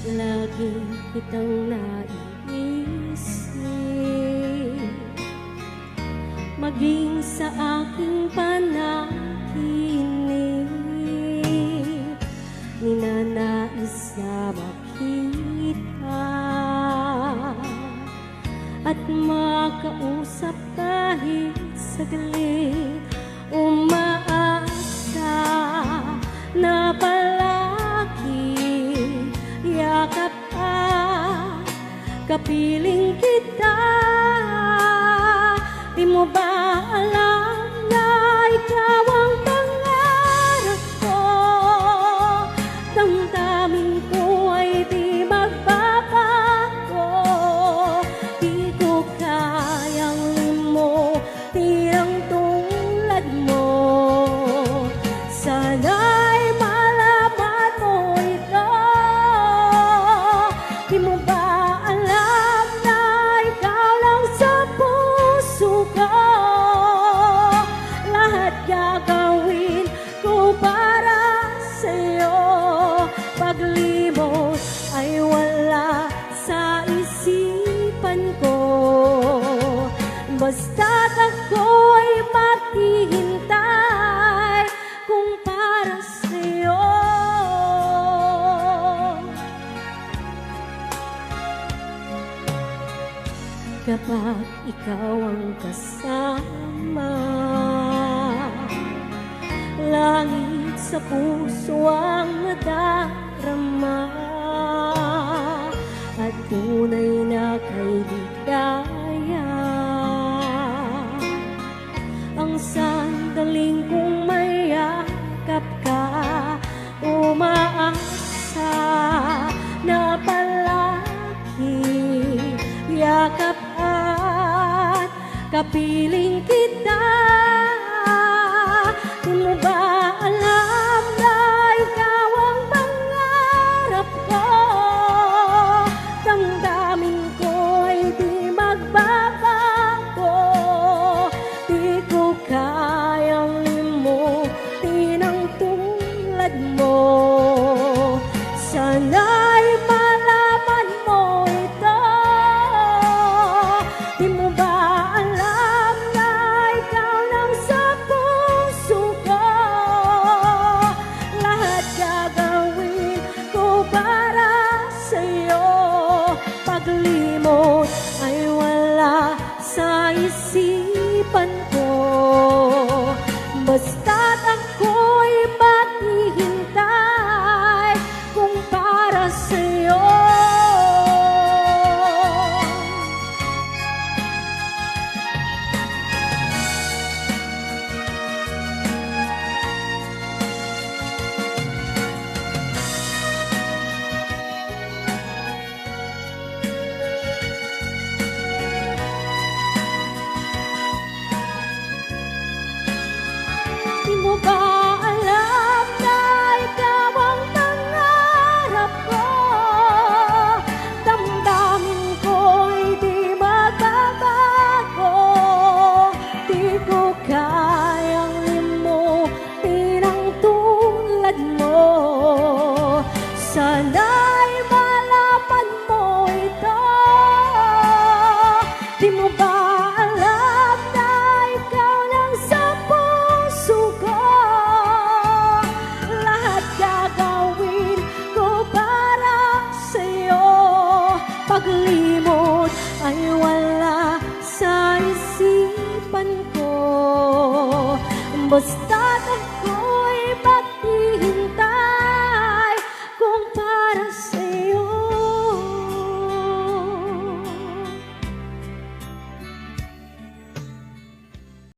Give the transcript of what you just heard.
Lagi kitang naiisip, maging sa aking panaginip. Ninanais na makita at makausap kahit saglit. Umaasa na palagi yakap ka, kapiling kita. Di mo ba alam na ikaw ang pangarap ko? Damdamin ko ay di magbabago. Di ko kayang limutin ang tulad mo. Sana'y malaman mo ito. Di mo ba alam na ikaw lang sa puso ko? Lahat gagawin ko para sa'yo. Paglimot ay wala sa isipan ko. Basta't ako'y maghihintay kung para sa'yo. Kapag ikaw ang kasama, langit sa puso ang nadarama, at tunay na kailigaya. Ang sandaling kong mayakap ka, umaasa na palagi yakap at kapiling kita. Di mo ba alam na ikaw ang pangarap ko? Damdamin ko ay di magbabago. Di ko kayang limutin ang tulad mo. Sana'y malaman mo ito. Di mo ba alam na ikaw lang sa puso ko? Lahat gagawin ko para sa'yo. Paglimot ay wala sa isipan ko. Basta't ako'y maghihintay kung para sa'yo. Di mo ba alam na ikaw ang pangarap ko? Damdamin ko'y di magbabago. Di ko kayang limutin ang tulad mo. Sana'y malaman mo ito. Di mo ba alam na ikaw lang sa puso ko? Lahat gagawin ko para sa'yo. Paglimot ay wala sa isipan ko. Basta